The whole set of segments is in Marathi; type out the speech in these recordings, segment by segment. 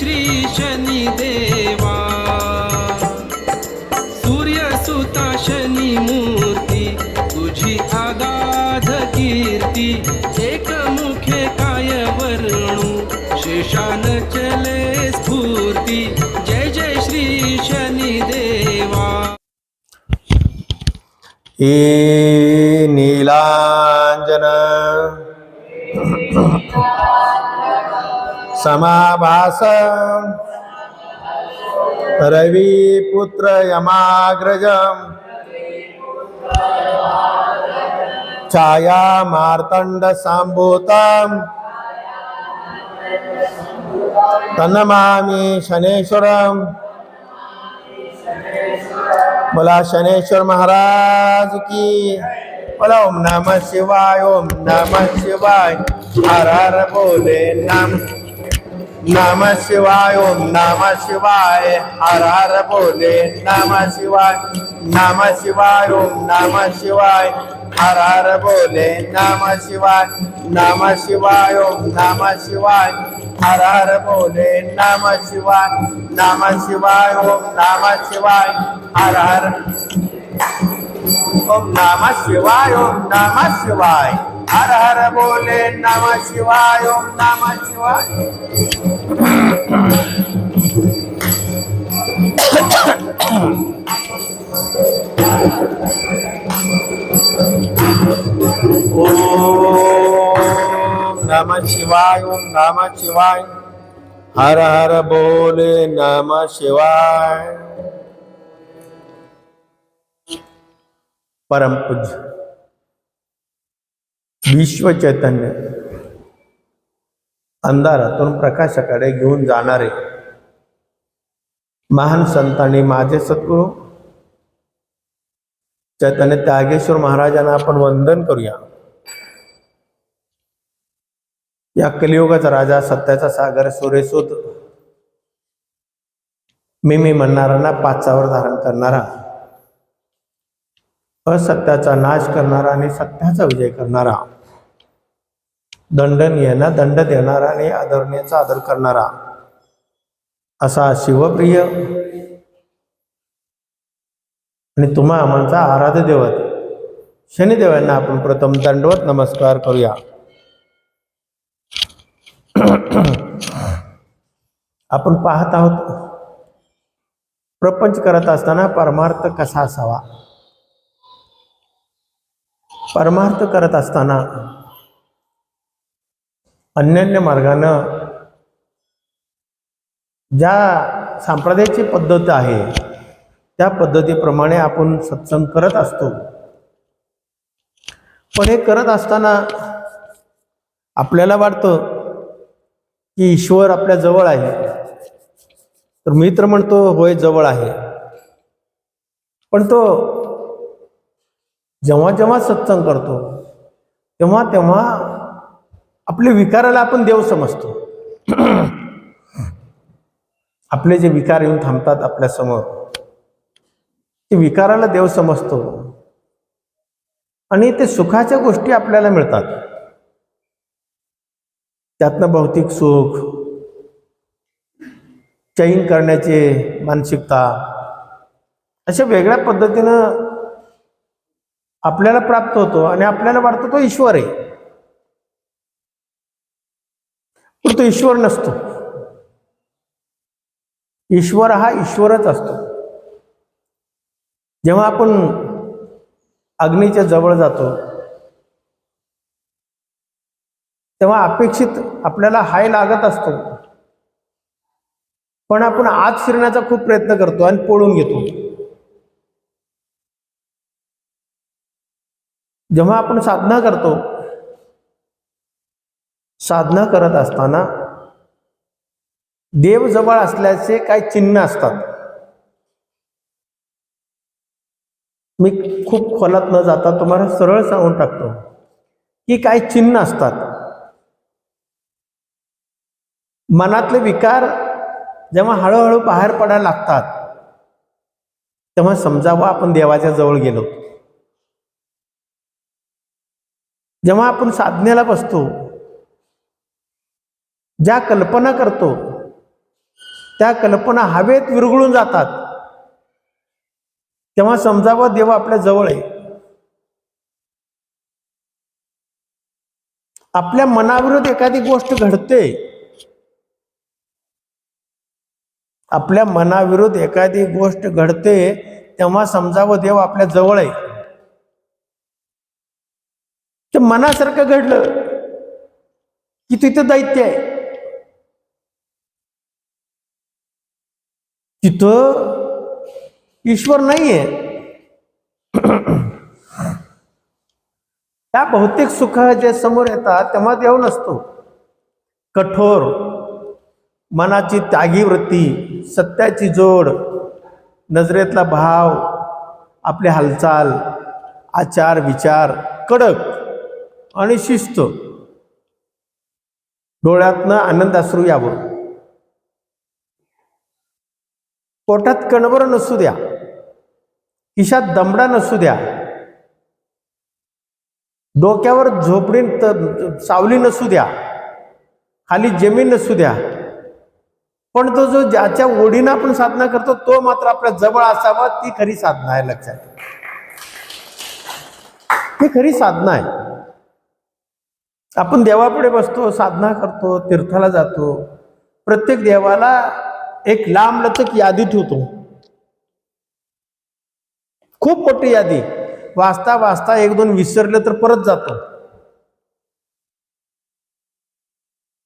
श्री शनी देवा, सूर्यसुता शनी मूर्ती, तुझी आगाध कीर्ती, एकमुखे काय वर्णू, शेषान चले स्फूर्ती, जय जय श्री शनी देवा। हे नीलांजन समाभास रविपुत्र यमाग्रजम् छाया मार्तंड सांभूतम् तन्नमामि शनेश्वरम्। बोला शनेश्वर महाराज की। बोला ओम नमः शिवाय, ओम नमः शिवाय, हर हर बोले नमः शिवाय, ओम नमः शिवाय, हर हर बोले नमः शिवाय, नमः शिवाय, ओम नमः शिवाय, हर हर बोले नमः शिवाय, नमः शिवाय, ओम नमः शिवाय, हर हर बोले नमः शिवाय, नमः शिवाय, ओम नमः शिवाय, हर हर ओम नमः शिवाय, ओम नमः शिवाय, हर हर बोले नमः शिवाय, ओम नमः शिवाय। ओम नमः शिवाय, ओम नमः शिवाय, हर हर बोले नमः शिवाय। परम पूज्य विश्व चैतन्य अंधारातून प्रकाशाकडे घेऊन जाणारे महान संत आणि माझे सद्गुरू चैतन्य त्यागेश्वर महाराजांना आपण वंदन करूया। या कलियुगाचा राजा, सत्याचा सागर, सूर्यसूत, मी म्हणणाऱ्यांना पाचावर धारण करणारा, असत्याचा नाश करणारा आणि सत्याचा विजय करणारा, दंडनीयांना दंड देणारा आणि आदरणीयांचा आदर करणारा असा शिवप्रिय आणि तुम्हा आमचा आराध्य देवत शनिदेवांना आपण प्रथम दंडवत नमस्कार करूया। आपण पाहत आहोत प्रपंच करत असताना परमार्थ कसा असावा। परमार्थ करत असताना अन्य मार्गानं ज्या संप्रदायाची पद्धत आहे त्या पद्धतीप्रमाणे आपण सत्संग करत असतो। पण हे करत असताना आपल्याला वाटतं की ईश्वर आपल्या जवळ आहे, तर मी तर म्हणतो होय जवळ आहे, पण तो जेव्हा जेव्हा सत्संग करतो तेव्हा तेव्हा आपले विकाराला आपण देव समजतो। आपले जे विकार येऊन थांबतात आपल्या समोर, ते विकाराला देव समजतो आणि ते सुखाच्या गोष्टी आपल्याला मिळतात। त्यातनं भौतिक सुख, चैन करण्याची मानसिकता, अशा वेगळ्या पद्धतीनं आपल्याला प्राप्त होतो आणि आपल्याला वाटतं तो ईश्वर आहे, पण तो ईश्वर नसतो। ईश्वर हा ईश्वरच असतो। जेव्हा आपण अग्नीच्या जवळ जातो तेव्हा अपेक्षित आपल्याला हाय लागत असतो, पण आपण आत शिरण्याचा खूप प्रयत्न करतो आणि पळून घेतो। जेव्हा आपण साधना करतो, साधना करत असताना देव जवळ असल्याचे काही चिन्ह असतात। मी खूप खोलात न जाता तुम्हाला सरळ सांगून टाकतो की काही चिन्ह असतात। मनातले विकार जेव्हा हळूहळू बाहेर पडायला लागतात तेव्हा समजावं आपण देवाच्या जवळ गेलो। जेव्हा आपण साधनेला बसतो, ज्या कल्पना करतो त्या कल्पना हवेत विरघळून जातात, तेव्हा समजावं देव आपल्या जवळ आहे. आपल्या मनाविरुद्ध एखादी गोष्ट घडते, आपल्या मनाविरुद्ध एखादी गोष्ट घडते, तेव्हा समजावं देव आपल्या जवळ आहे. ते मनासारखं घडलं की तिथं दैत्य आहे, तिथं ईश्वर नाहीये. त्या भौतिक सुख जे समोर येतात तेव्हा देव नसतो. कठोर मनाची त्यागी वृत्ती, सत्याची जोड, नजरेतला भाव, आपली हालचाल, आचार विचार कडक आणि शिस्त, डोळ्यातनं आनंदाश्रू यावं, पोटात कणभर नसू द्या, खिशात दमडा नसू द्या, डोक्यावर झोपडी सावली नसू द्या, खाली जमीन नसू द्या, पण तो जो ज्याच्या ओढीनं आपण साधना करतो तो मात्र आपल्या जवळ असावा. ती खरी साधना आहे. लक्षात, ती खरी साधना आहे. आपण देवापुढे बसतो, साधना करतो, तीर्थाला जातो, प्रत्येक देवाला एक लांबलचक यादी ठेवतो, खूप मोठी यादी. वाचता वाचता एक दोन विसरले तर परत जातो.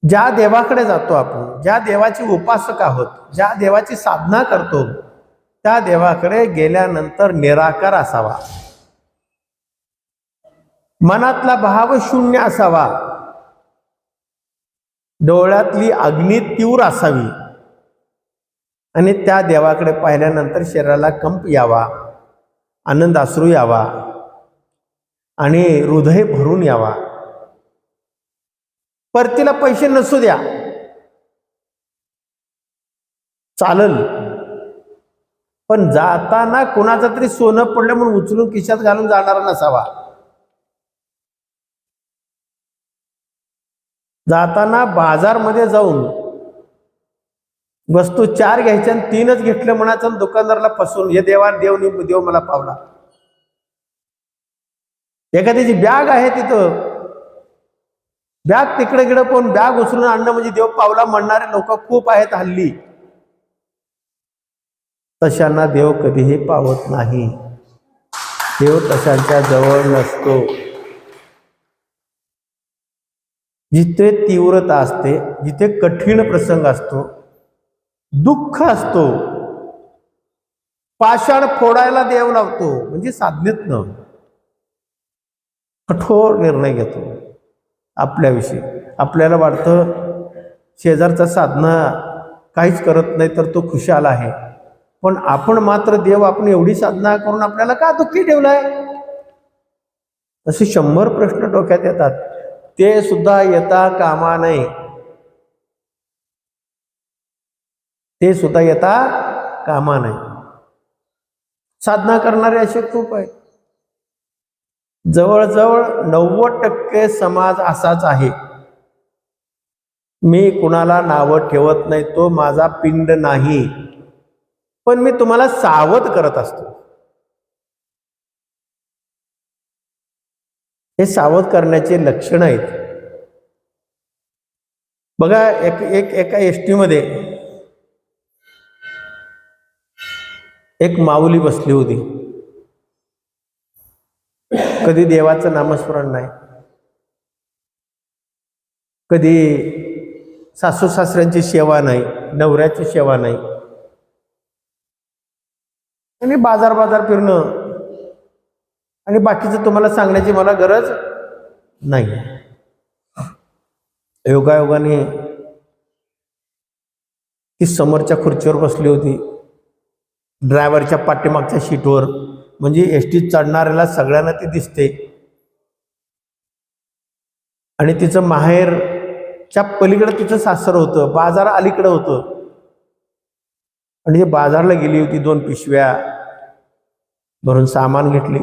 ज्या देवाकडे जातो आपण, ज्या देवाची उपासक आहोत, ज्या देवाची साधना करतो, त्या देवाकडे गेल्यानंतर निराकार असावा, मनातला भाव शून्य असावा, डोळ्यातली अग्नी तीव्र असावी आणि त्या देवाकडे पाहिल्यानंतर शरीराला कंप यावा, आनंद अश्रू यावा आणि हृदय भरून यावा. परतीला पैसे नसू द्या, चालल, पण जाताना कोणाचं तरी सोनं पडलं म्हणून उचलून खिशात घालून जाणारा नसावा. जाताना बाजारमध्ये जाऊन वस्तू 4 घ्यायच्या आणि 3च घेतलं म्हणायचं, दुकानदाराला फसवून हे देव मला पावला. एखाद्याची बॅग आहे, तिथं बॅग तिकडे गिडं पण बॅग उचलून आणणं म्हणजे देव पावला म्हणणारे लोक खूप आहेत हल्ली. तशांना देव कधीही पावत नाही. देव तशांच्या जवळ नसतो. जिथे तीव्रता असते, जिथे कठीण प्रसंग असतो, दुःख असतो, पाषाण फोडायला देव लावतो, म्हणजे साधनेतनं कठोर निर्णय घेतो आपल्याविषयी. आपल्याला वाटतं शेजारचा साधना काहीच करत नाही तर तो खुशाल आहे, पण आपण मात्र देव आपण एवढी साधना करून आपल्याला का दुःखी ठेवलाय, असे 100 प्रश्न डोक्यात येतात. ते सुद्धा येता कामा नये, ते सुद्धा येता कामा नये. साधना करणारे असे खूप आहेत. जवळजवळ 90% समाज असाच आहे. मी कुणाला नावं ठेवत नाही, तो माझा पिंड नाही, पण मी तुम्हाला सावध करत असतो. हे सावध करण्याचे लक्षण आहेत. बघा, एका एसटी मध्ये एक माऊली बसली होती. कधी देवाचं नामस्मरण नाही, कधी सासू सासऱ्यांची सेवा नाही, नवऱ्याची सेवा नाही, आणि बाजार फिरणं आणि बाकीचं तुम्हाला सांगण्याची मला गरज नाही. योगायोगाने ती समोरच्या खुर्चीवर बसली होती, ड्रायव्हरच्या पाठीमागच्या सीटवर, म्हणजे एसटीत चढणाऱ्याला सगळ्यांना ती दिसते. आणि तिचं माहेरच्या पलीकडे तिचं सासर होतं, बाजार अलीकडं होतं. आणि ते बाजारला गेली होती, 2 पिशव्या भरून सामान घेतली.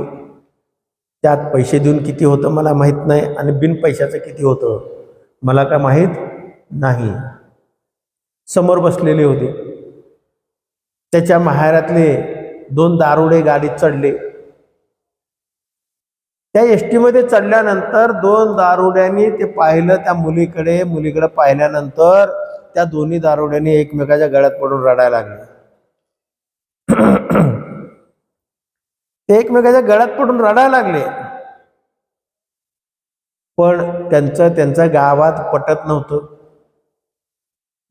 त्यात पैसे देऊन किती होतं मला माहीत नाही, आणि बिन पैशाचं किती होतं मला काय माहीत नाही. समोर बसलेले होते. त्याच्या माहेरातले 2 दारुडे गाडीत चढले. त्या एसटीमध्ये चढल्यानंतर 2 दारुड्यांनी ते पाहिलं त्या मुलीकडे पाहिल्यानंतर त्या दोन्ही दारुड्यांनी एकमेकाच्या गळ्यात पडून रडायला लागले. ते एकमेकाच्या गळ्यात पडून रडायला लागले. पण त्यांचं गावात पटत नव्हतं.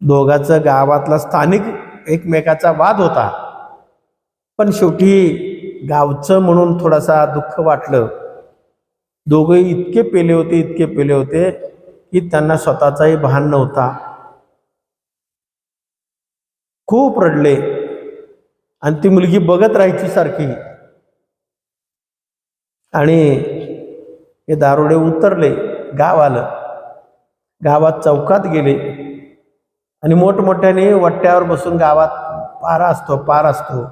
दोघांचं गावातला स्थानिक एकमेकाचा वाद होता. पण शेवटी गावचं म्हणून थोडासा दुःख वाटलं. दोघे इतके पेले होते की त्यांना स्वतःचाही भान नव्हता. खूप रडले आणि ती मुलगी बघत राहायची सारखी. आणि हे दारुडे उतरले. गाव आलं. गावात चौकात गेले आणि मोठमोठ्याने वट्ट्यावर बसून गावात पार असतो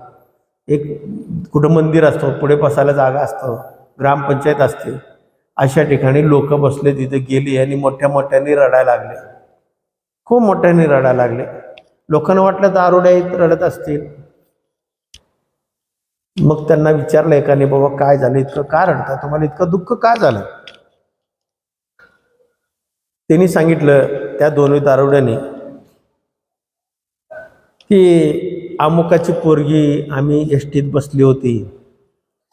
एक कुठं मंदिर असतो, पुढे बसायला जागा असतो, ग्रामपंचायत असते. अशा ठिकाणी लोक बसले. तिथे गेली आणि मोठ्याने रडायला लागले. खूप मोठ्याने रडायला लागले. लोकांना वाटलं दारुडे रडत असतील. मग त्यांना विचारलं एकाने, बाबा काय झालं, इतकं का रडता, तुम्हाला इतकं दुःख का झालं? त्यांनी सांगितलं त्या दोन्ही दारुड्यांनी की अमुकाची पोरगी आम्ही एसटीत बसली होती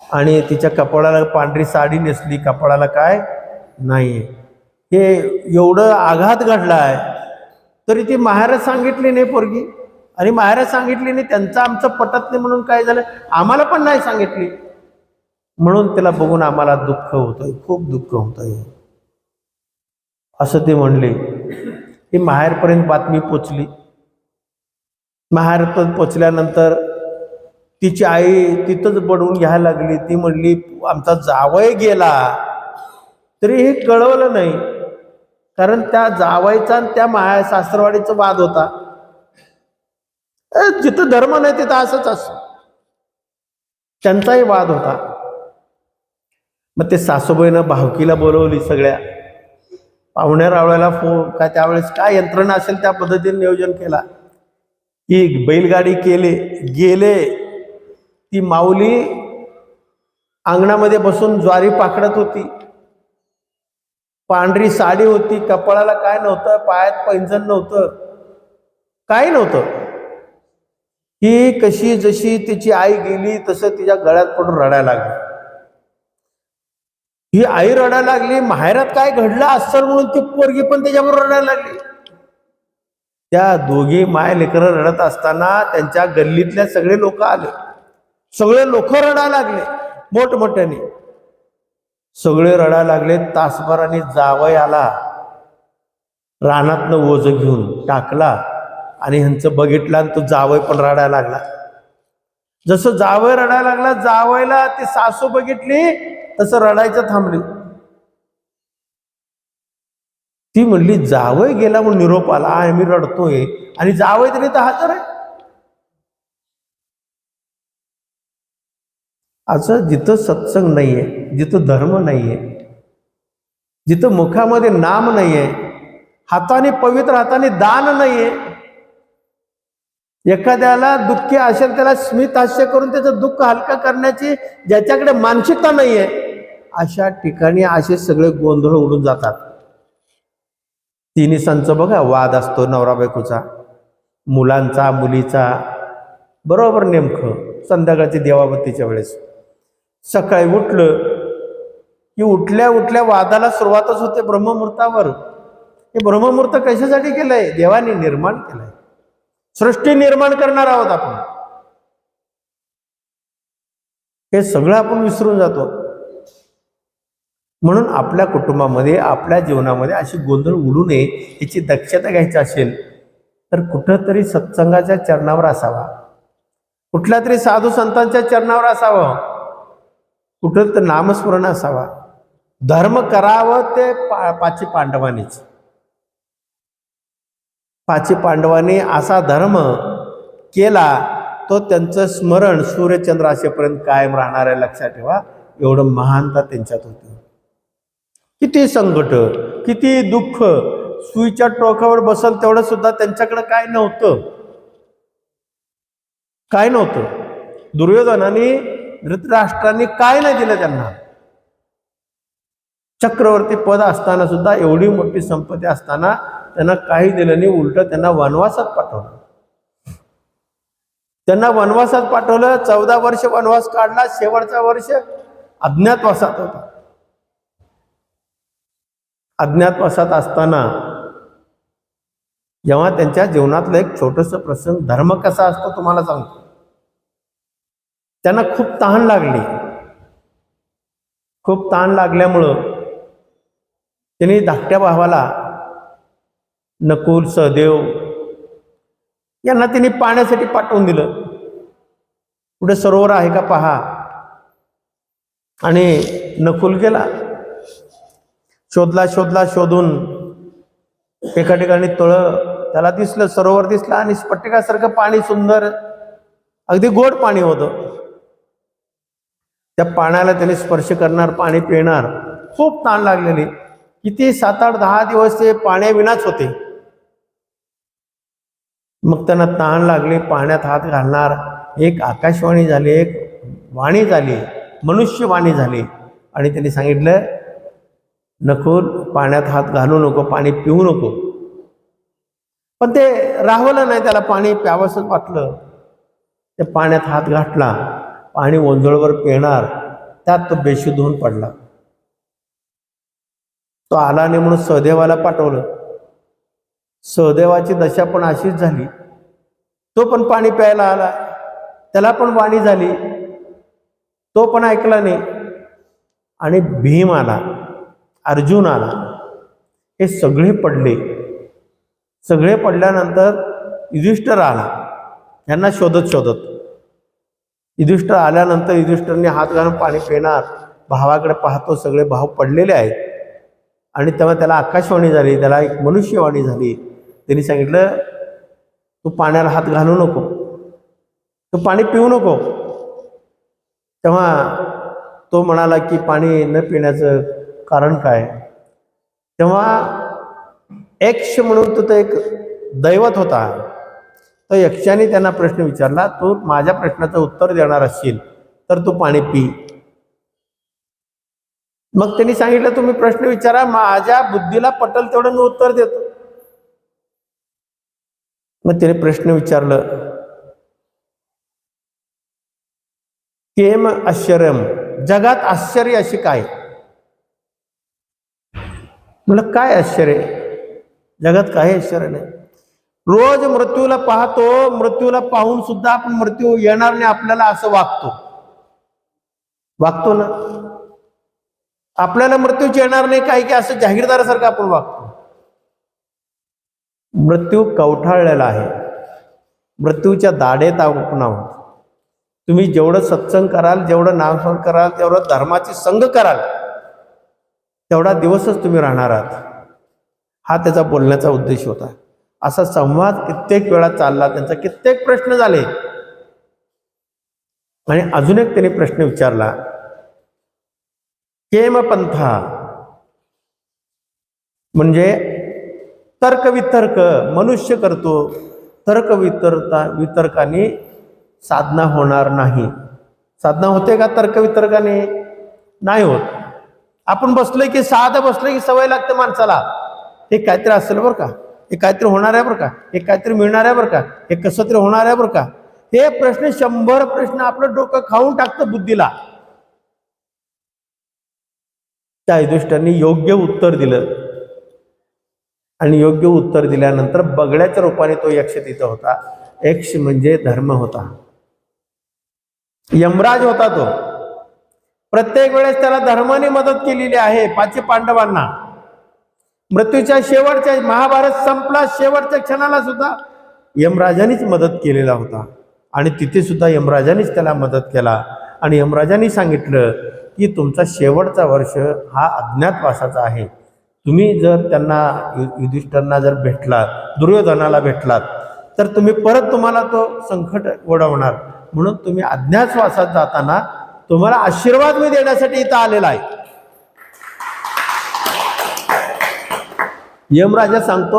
आणि तिच्या कपाळाला पांढरी साडी नेसली, कपाळाला काय नाही. हे एवढं आघात घडलाय तरी ती माहेरात सांगितली नाही पोरगी. आणि माहेरात सांगितली नाही, त्यांचं आमचं पटत नाही म्हणून काय झालं, आम्हाला पण नाही सांगितली. म्हणून त्याला बघून आम्हाला दुःख होतंय, खूप दुःख होतंय असं ते म्हणले. ही माहेरपर्यंत बातमी पोचली. माहेरपर्यंत पोचल्यानंतर तिची आई तिथंच बडवून घ्यायला लागली. ती म्हणली आमचा जावई गेला तरी हे कळवलं नाही. कारण त्या जावईचा आणि त्या सासरवाडीचा वाद होता. जिथं धर्म नाही तिथं असंच असतं. त्यांचाही वाद होता. मग ते सासूबाईनं भावकीला बोलवली. सगळ्या पाहुण्या रावळ्याला काय त्यावेळेस काय यंत्रणा असेल त्या पद्धतीने नियोजन केला की बैलगाडी गेले. ती माऊली अंगणामध्ये बसून ज्वारी पाखडत होती. पांढरी साडी होती, कपाळाला काय नव्हतं, पायात पैंजण नव्हतं, काही नव्हतं. ही कशी जशी तिची आई गेली तसं तिच्या गळ्यात पडून रडायला लागली. ही आई रडायला लागली. माहेरात काय घडलं असेल म्हणून ती पोरगी पण त्याच्याबरोबर रडायला लागली. त्या दोघी माय लेकरं रडत असताना त्यांच्या गल्लीतल्या सगळे लोक आले. सगळे लोक रडायला लागले मोठमोठ्याने. सगळे रडायला लागले. तासभराने जावई आला, रानातनं ओझं घेऊन टाकला आणि ह्यांचं बघितलं आणि तो जावई पण रडायला लागला. जसं जावई रडायला लागला, जावईला ती सासू बघितली तसं रडायचं थांबली. ती म्हणली जावई गेला म्हणून निरोप आला, आम्ही रडतोय आणि जावई तरी तर हजर आहे. असं जिथं सत्संग नाहीये, जिथं धर्म नाहीये, जिथं मुखामध्ये नाम नाहीये, हाताने पवित्र हाताने दान नाहीये, एखाद्याला दुःखी असेल त्याला स्मित हास्य करून त्याचं दुःख हलका करण्याची ज्याच्याकडे मानसिकता नाहीये, अशा ठिकाणी असे सगळे गोंधळ उडून जातात. तिन्ही संच बघा, वाद असतो नवरा बायकोचा, मुलांचा, मुलीचा, बरोबर नेमकं संध्याकाळची देवाबत्तीच्या वेळेस. सकाळी उठलं की उठल्या वादाला सुरुवातच होते ब्रह्ममुहूर्तावर. हे ब्रह्ममुहूर्त कशासाठी केलंय? देवाने निर्माण केलंय. सृष्टी निर्माण करणार आहोत आपण. हे सगळं आपण विसरून जातो. म्हणून आपल्या कुटुंबामध्ये, आपल्या जीवनामध्ये अशी गोंधळ उडू नये याची दक्षता घ्यायची असेल तर कुठंतरी सत्संगाच्या चरणावर असावा, कुठल्या तरी साधू संतांच्या चरणावर असावं, कुठं तर नामस्मरण असावा. धर्म करावं ते पाची पांडवांनीच. पाची पांडवांनी असा धर्म केला तो त्यांचं स्मरण सूर्यचंद्र असेपर्यंत कायम राहणार आहे. लक्षात ठेवा, एवढं महानता त्यांच्यात होती. किती संकट, किती दुःख, सुईच्या टोकावर बसल तेवढं सुद्धा त्यांच्याकडे काय नव्हतं. काय नव्हतं. दुर्योधनाने धृतराष्ट्रांनी काय नाही दिलं त्यांना. चक्रवर्ती पद असताना सुद्धा, एवढी मोठी संपत्ती असताना त्यांना काही दिलं नाही. उलट त्यांना वनवासात पाठवलं. त्यांना वनवासात पाठवलं. 14 वर्ष वनवास काढला. शेवटचा वर्ष अज्ञातवासात होता. अज्ञातवासात असताना जेव्हा त्यांच्या जीवनातलं एक छोटंसं प्रसंग, धर्म कसा असतो तुम्हाला सांगतो. त्यांना खूप तहान लागली. खूप तहान लागल्यामुळं त्यांनी धाकट्या भावाला नकुल, सहदेव यांना त्यांनी पाण्यासाठी पाठवून दिलं. कुठे सरोवर आहे का पहा. आणि नकुल गेला, शोधून एका ठिकाणी त्याला दिसलं, सरोवर दिसलं आणि स्फटिकासारखं पाणी, सुंदर अगदी गोड पाणी होतं. त्या पाण्याला त्याने स्पर्श करणार, पाणी पिणार. खूप तहान लागलेली. किती 7, 8, 10 दिवस ते पाण्याविनाच होते. मग त्यांना तहान लागली, पाण्यात हात घालणार. एक आकाशवाणी झाली, एक वाणी झाली, मनुष्यवाणी झाली. आणि त्यांनी सांगितलं, नकुल पाण्यात हात घालू नको, पाणी पिऊ नको. पण ते राहवलं नाही, त्याला पाणी प्यावंसंच वाटलं. त्या पाण्यात हात घातला, पाणी ओंजळवर पिणार. त्यात तो बेशुद्ध होऊन पडला. तो आला नाही म्हणून सहदेवाला पाठवलं. सहदेवाची दशा पण अशीच झाली. तो पण पाणी प्यायला आला, त्याला पण वाणी झाली, तो पण ऐकला नाही. आणि भीम आला, अर्जुन आला, हे सगळे पडले. सगळे पडल्यानंतर युधिष्ठिर आला, यांना शोधत युधिष्ठिर आल्यानंतर युधिष्ठिरने हात घालून पाणी पिणार. भावाकडे पाहतो, सगळे भाव पडलेले आहेत. आणि तेव्हा त्याला आकाशवाणी झाली, त्याला एक मनुष्यवाणी झाली. त्यांनी सांगितलं, तू पाण्याला हात घालू नको, तू पाणी पिऊ नको. तेव्हा तो म्हणाला की पाणी न पिण्याचं कारण काय. तेव्हा यक्ष म्हणून तो एक दैवत होता. तो यक्षाने त्यांना प्रश्न विचारला, तू माझ्या प्रश्नाचं उत्तर देणार असशील तर तू पाणी पी. मग त्यांनी सांगितलं, तुम्ही प्रश्न विचारा, माझ्या बुद्धीला पटल तेवढं मी उत्तर देतो. मग त्याने प्रश्न विचारलं, केम आश्चर्यम, जगात आश्चर्य अशी काय. म्हणलं काय आश्चर्य, जगात काही आश्चर्य नाही. रोज मृत्यूला पाहतो, मृत्यूला पाहून सुद्धा आपण मृत्यू येणार नाही आपल्याला असं वागतो ना. आपल्याला मृत्यूच येणार नाही काय की असं जाहीरदारासारखं आपण वागतो. मृत्यू कवठाळलेला आहे, मृत्यूच्या दाढेत आपण आहोत. तुम्ही जेवढं सत्संग कराल, जेवढं नामस्मरण कराल, तेवढं धर्माची संग कराल, तेवढा दिवसच तुम्ही राहणार आहात. हा त्याचा बोलण्याचा उद्देश होता. असा संवाद कित्येक वेळा चालला, त्यांचा कित्येक प्रश्न झाले. आणि अजून एक त्यांनी प्रश्न विचारला, केम पंथा, म्हणजे तर्कवितर्क मनुष्य करतो, वितर्काने साधना होणार नाही. साधना होते का तर्कवितर्काने? नाही होत. आपण बसलोय की साधं बसलोय की सवय लागते माणसाला, हे काहीतरी असेल बरं का, हे काहीतरी होणार आहे बरं का, हे काहीतरी मिळणार आहे बरं का, हे कसं तरी होणार आहे बरं का. हे प्रश्न 100 प्रश्न आपलं डोकं खाऊन टाकतं बुद्धीला. त्या युधिष्ठिरांनी योग्य उत्तर दिलं. आणि योग्य उत्तर दिल्यानंतर बगड्याच्या रूपाने तो यक्ष तिथं होता. यक्ष म्हणजे धर्म होता, यमराज होता तो. प्रत्येक वेळेस त्याला धर्माने मदत केलेली आहे. 5 पांडवांना मृत्यूच्या शेवटच्या, महाभारत संपला शेवटच्या क्षणाला सुद्धा यमराजांनीच मदत केलेला होता. आणि तिथे सुद्धा यमराजांनीच त्याला मदत केला. आणि यमराजांनी सांगितलं की तुमचा शेवटचा वर्ष हा अज्ञातवासाचा आहे. तुम्ही जर त्यांना युधिष्ठिरांना जर भेटलात, दुर्योधनाला भेटलात, तर तुम्ही परत तुम्हाला तो संकट ओढवणार. म्हणून तुम्ही अज्ञातवासात जाताना तुम्हाला आशीर्वाद मी देण्यासाठी इथं आलेला आहे. यमराजा सांगतो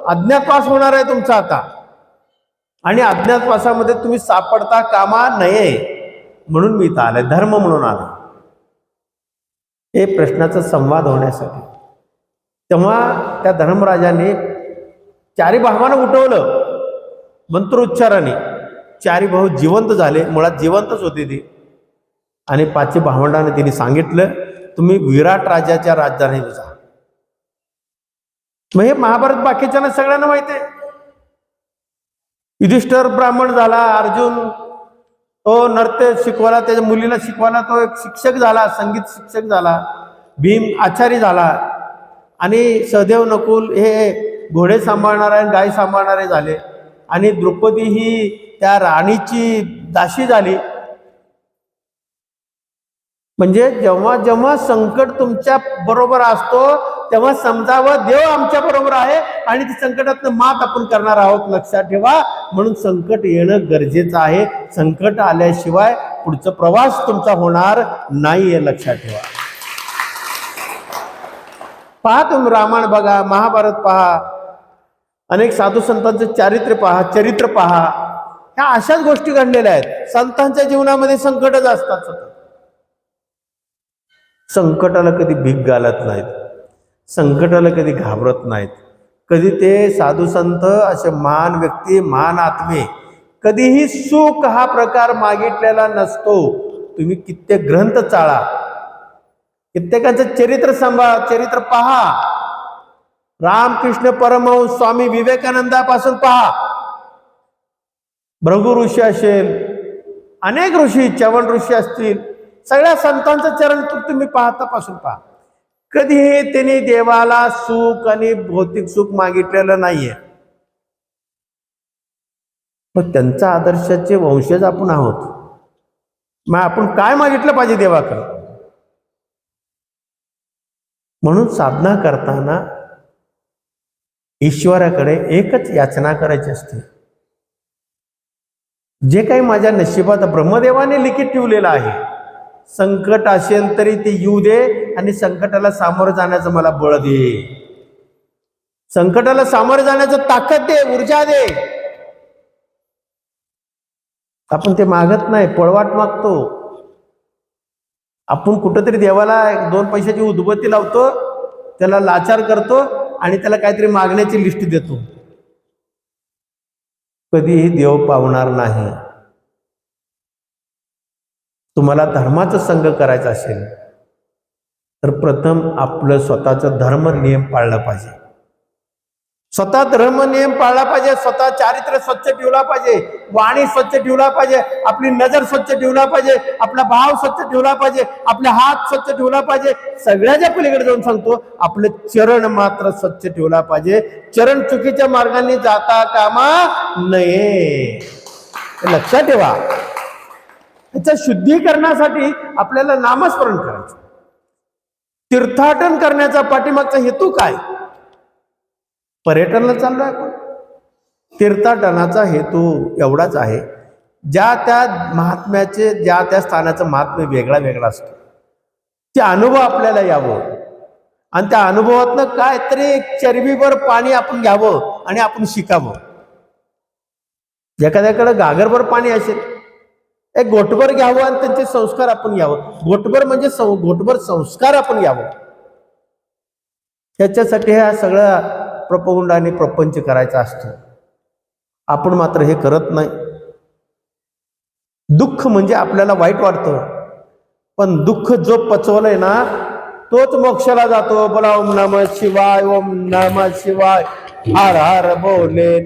अज्ञातवास होणार आहे तुमचा आता, आणि अज्ञातवासामध्ये तुम्ही सापडता कामा नये म्हणून मी इथं आलोय, धर्म म्हणून आलो. हे प्रश्नाचा संवाद होण्यासाठी. तेव्हा त्या धर्मराजाने चारी भावांना उठवलं मंत्रोच्चाराने. चारी भाऊ जिवंत झाले, मुळात जिवंतच होते ते. आणि पाचही भावंडांना तिने सांगितलं तुम्ही विराट राजाच्या राजधानीला जा. मग हे महाभारत बाकीच्यांना सगळ्यांना माहिती आहे. युधिष्ठिर ब्राह्मण झाला, अर्जुन तो नृत्य शिकवायला, त्याच्या मुलीला शिकवायला तो एक शिक्षक झाला, संगीत शिक्षक झाला. भीम आचारी झाला. आणि सहदेव नकुल हे घोडे सांभाळणारे गाय सांभाळणारे झाले. आणि द्रौपदी ही त्या राणीची दासी झाली. म्हणजे जेव्हा जेव्हा संकट तुमच्या बरोबर असतो तेव्हा समजावं देव आमच्या बरोबर आहे आणि ती संकटातनं मात आपण करणार आहोत, लक्षात ठेवा. म्हणून संकट येणं गरजेचं आहे. संकट आल्याशिवाय पुढचा प्रवास तुमचा होणार नाही हे लक्षात ठेवा. पहा तुम्ही रामायण बघा, महाभारत पहा, अनेक साधू संतांचं चरित्र पहा. ह्या अशाच गोष्टी घडलेल्या आहेत. संतांच्या जीवनामध्ये संकटच असतात सतत. संकटाला कधी भीक घालत नाहीत, संकटाला कधी घाबरत नाहीत. कधी ते साधू संत असे महान व्यक्ती, महान आत्मे कधीही सुख हा प्रकार मागितलेला नसतो. तुम्ही कित्येक ग्रंथ चाळा, कित्येकांचं चरित्र पहा. रामकृष्ण परमहंस स्वामी विवेकानंदापासून पहा, भृगु ऋषी असेल, अनेक ऋषी, चवन ऋषी असतील, सगळ्या संतांचं चरण तुम्ही पाहतापासून पहा. कधीही त्यांनी देवाला सुख आणि भौतिक सुख मागितलेलं नाहीये. मग त्यांचा आदर्शाचे वंशज आपण आहोत. मग आपण काय मागितलं पाहिजे देवाकडे? म्हणून साधना करताना ईश्वराकडे एकच याचना करायची असते. जे काही माझ्या नशिबात ब्रह्मदेवाने लिखित ठेवलेलं आहे, संकट असेल तरी ते येऊ दे आणि संकटाला सामोरं जाण्याचं मला बळ दे, संकटाला सामोरं जाण्याचं ताकद दे, ऊर्जा दे. आपण ते मागत नाही, पळवाट मागतो. आपण कुठंतरी देवाला 2 पैशाची उदबत्ती लावतो, त्याला लाचार करतो आणि त्याला काहीतरी मागण्याची लिस्ट देतो. कधीही देव पावणार नाही. तुम्हाला धर्माचा संघ करायचा असेल तर प्रथम आपलं स्वतःचा धर्म नियम पाळला पाहिजे. स्वतः धर्म नियम पाळला पाहिजे, स्वतः चारित्र्य स्वच्छ ठेवला पाहिजे, वाणी स्वच्छ ठेवला पाहिजे, आपली नजर स्वच्छ ठेवला पाहिजे, आपला भाव स्वच्छ ठेवला पाहिजे, आपले हात स्वच्छ ठेवला पाहिजे. सगळ्याच्या पलीकडे जाऊन सांगतो, आपले चरण मात्र स्वच्छ ठेवला पाहिजे. चरण चुकीच्या मार्गाने जाता कामा नये, लक्षात ठेवा. त्याच्या शुद्धीकरणासाठी आपल्याला नामस्मरण करायचं. तीर्थाटन करण्याचा पाठीमागचा हेतू काय? पर्यटनाला चाललोय आपण. तीर्थाटनाचा हेतू एवढाच आहे, ज्या त्या महात्म्याचे, ज्या त्या स्थानाचं महात्म्य वेगळा वेगळा असतो. ते अनुभव आपल्याला यावं आणि त्या अनुभवातनं काहीतरी चरबीभर पाणी आपण घ्यावं आणि आपण शिकावं. एखाद्याकडे गागरभर पाणी असेल, एक घोटभर घ्यावं आणि त्यांचे संस्कार आपण घ्यावं. घोटभर म्हणजे घोटभर संस्कार आपण घ्यावं. त्याच्यासाठी हा सगळा प्रपंड आणि प्रपंच करायचा असतो. आपण मात्र हे करत नाही. दुःख म्हणजे आपल्याला वाईट वाटतं, पण दुःख जो पचवलंय ना तोच मोक्षाला जातो. बोला ओम नमः शिवाय, ओम नमः शिवाय, हर हर बोले.